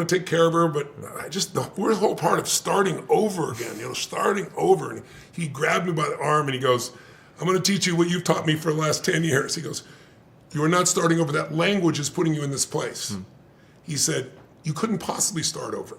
to take care of her, but we're the whole part of starting over again, starting over. And he grabbed me by the arm and he goes, I'm going to teach you what you've taught me for the last 10 years. He goes, you are not starting over. That language is putting you in this place. He said, you couldn't possibly start over.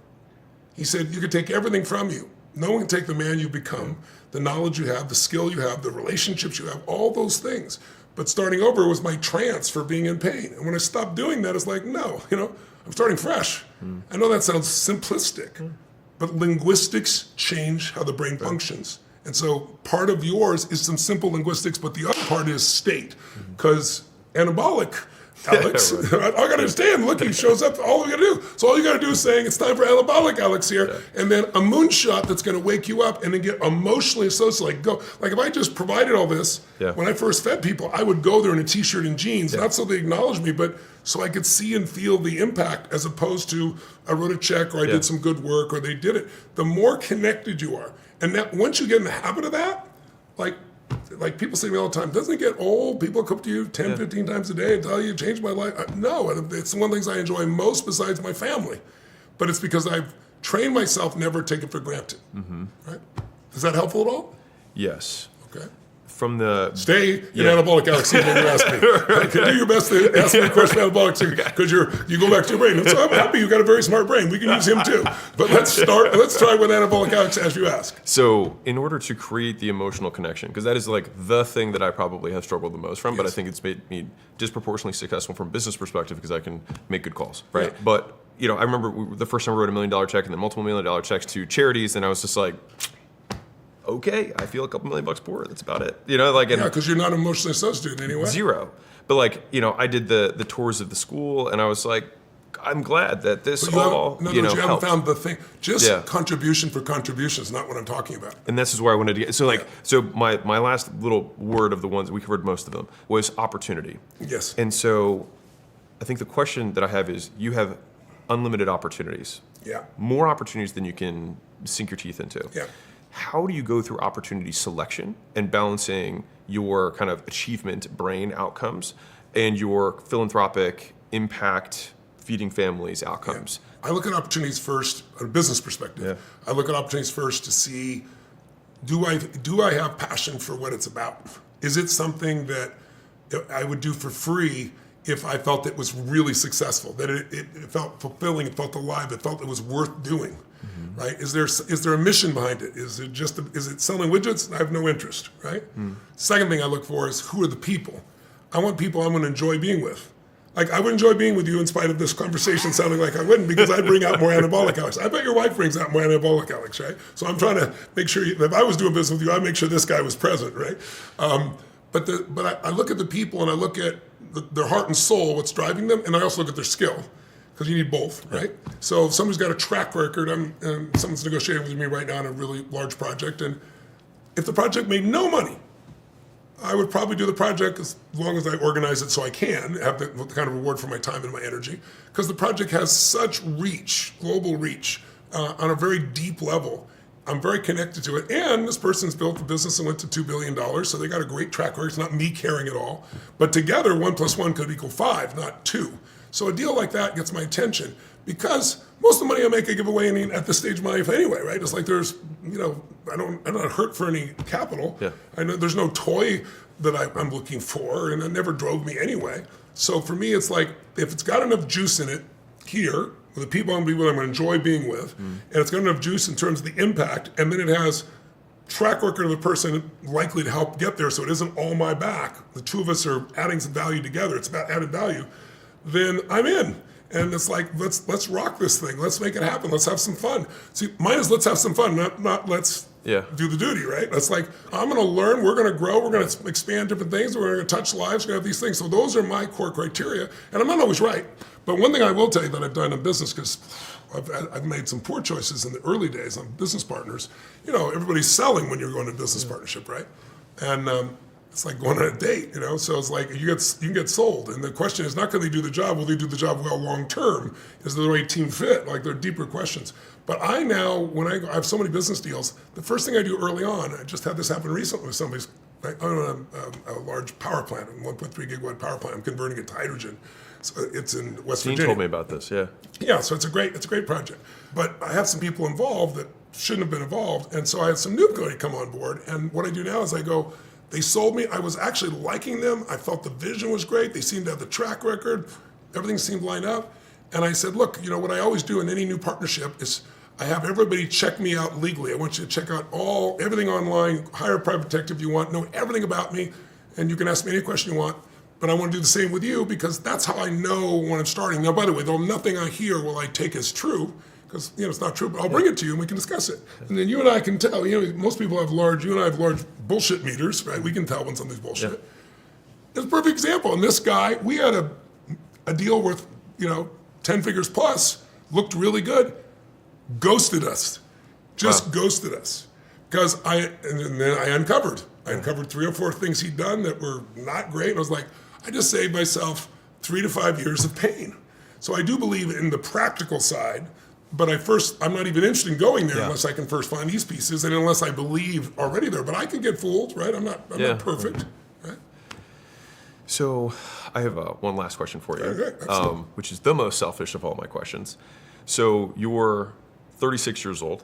He said, you could take everything from you. No one can take the man you become, the knowledge you have, the skill you have, the relationships you have, all those things. But starting over was my trance for being in pain. And when I stopped doing that, it's like, no, I'm starting fresh. I know that sounds simplistic, but linguistics change how the brain functions. And so part of yours is some simple linguistics, but the other part is state. Because anabolic, Alex, I got to understand, look, he shows up, all we got to do. So all you got to do is saying, it's time for anabolic, Alex here, and then a moonshot that's going to wake you up and then get emotionally associated. Like if I just provided all this, when I first fed people, I would go there in a t-shirt and jeans, not so they acknowledged me, but so I could see and feel the impact, as opposed to I wrote a check or I did some good work or they did it. The more connected you are. And that once you get in the habit of that, like people say to me all the time, doesn't it get old? People come to you 10, 15 times a day and tell you, changed my life. No, it's one of the things I enjoy most besides my family. But it's because I've trained myself never to take it for granted. Right? Is that helpful at all? Yes. Okay. From the... Stay in anabolic, Alex, when you ask me. Do your best to ask me a question about anabolic, because you go back to your brain. So I'm happy you've got a very smart brain. We can use him too. But let's try with anabolic, Alex, as you ask. So in order to create the emotional connection, because that is like the thing that I probably have struggled the most from, but I think it's made me disproportionately successful from a business perspective because I can make good calls, right? Yeah. But, I remember the first time I wrote $1 million check and then multiple $1 million checks to charities, and I was just like, okay, I feel a couple $1 million poorer. That's about it. Because you're not emotionally associated anyway. Zero. But I did the tours of the school, and I was like, I'm glad that this all, you haven't helped. found the thing. Just contribution for contribution is not what I'm talking about. And this is where I wanted to get. So my last little word of the ones, we covered most of them, was opportunity. Yes. And so I think the question that I have is, you have unlimited opportunities. Yeah. More opportunities than you can sink your teeth into. Yeah. How do you go through opportunity selection and balancing your kind of achievement brain outcomes and your philanthropic impact feeding families outcomes? I look at opportunities first, a business perspective. I look at opportunities first to see, do I have passion for what it's about? Is it something that I would do for free if I felt it was really successful, that it felt fulfilling, it felt alive, it felt it was worth doing? Right? Is there a mission behind it? Is it selling widgets? I have no interest, right? Second thing I look for is, who are the people? I want people I'm going to enjoy being with. Like, I would enjoy being with you in spite of this conversation sounding like I wouldn't, because I bring out more anabolic, Alex. I bet your wife brings out more anabolic, Alex, right? So I'm trying to make sure, if I was doing business with you, I'd make sure this guy was present, right? But I look at the people and I look at their heart and soul, what's driving them, and I also look at their skill. Because you need both, right? So if somebody's got a track record, and someone's negotiating with me right now on a really large project, and if the project made no money, I would probably do the project as long as I organize it so I can have the kind of reward for my time and my energy, because the project has such reach, global reach, on a very deep level. I'm very connected to it, and this person's built a business and went to $2 billion, so they got a great track record. It's not me caring at all, but together 1 + 1 could equal 5, not 2. So a deal like that gets my attention, because most of the money I make I give away at this stage of my life anyway, right? It's like there's, I'm not hurt for any capital. Yeah. I know there's no toy that I'm looking for, and that never drove me anyway. So for me, it's like, if it's got enough juice in it here, with the people I'm going to enjoy being with, and it's got enough juice in terms of the impact, and then it has track record of the person likely to help get there, so it isn't all my back. The two of us are adding some value together. It's about added value. Then I'm in. And it's like, let's rock this thing. Let's make it happen. Let's have some fun. See, mine is let's have some fun, not let's do the duty, right? That's like, I'm going to learn, we're going to grow, we're going to expand different things, we're going to touch lives, we're going to have these things. So those are my core criteria. And I'm not always right. But one thing I will tell you that I've done in business, because I've made some poor choices in the early days on business partners. Everybody's selling when you're going to business partnership, right? And it's like going on a date, So it's like you can get sold, and the question is not, can they do the job? Will they do the job well long term? Is the right team fit? Like, they're deeper questions. But I now, when I have so many business deals, the first thing I do early on, I just had this happen recently with somebody's. I own a large power plant, a 1.3 gigawatt power plant. I'm converting it to hydrogen. So it's in West Dean Virginia. told me about this. Yeah. Yeah, so it's a great project. But I have some people involved that shouldn't have been involved, and so I had some new people come on board. And what I do now is I go, they sold me. I was actually liking them. I felt the vision was great. They seemed to have the track record. Everything seemed lined up. And I said, look, what I always do in any new partnership is I have everybody check me out legally. I want you to check out everything online, hire a private detective if you want, know everything about me, and you can ask me any question you want. But I want to do the same with you because that's how I know when I'm starting. Now, by the way, though, nothing I hear will I take as true because it's not true, but I'll bring it to you and we can discuss it. And then you and I can tell. Most people have you and I have large bullshit meters, right? We can tell when something's bullshit. Yeah. It's a perfect example. And this guy, we had a deal worth 10 figures plus, looked really good, ghosted us, ghosted us, because and then I uncovered 3 or 4 things he'd done that were not great. And I was like, I just saved myself 3 to 5 years of pain. So I do believe in the practical side, but I'm not even interested in going there unless I can first find these pieces and unless I believe already there. But I can get fooled, right? I'm not perfect, right? So I have one last question for you, Okay, which is the most selfish of all my questions. So you're 36 years old.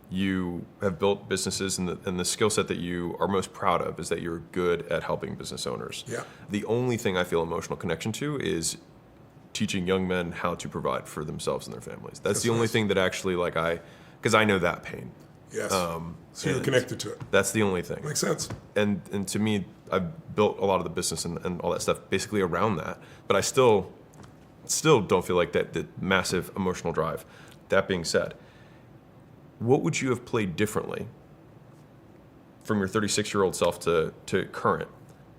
You have built businesses, and the skill set that you are most proud of is that you're good at helping business owners. Yeah. The only thing I feel emotional connection to is teaching young men how to provide for themselves and their families. That's the only thing that actually, because I know that pain. Yes. So you're connected to it. That's the only thing. Makes sense. And to me, I've built a lot of the business and all that stuff basically around that. But I still don't feel like that the massive emotional drive. That being said, what would you have played differently from your 36-year-old self to current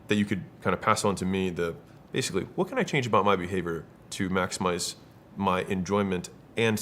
that you could kind of pass on to me? Basically, what can I change about my behavior to maximize my enjoyment and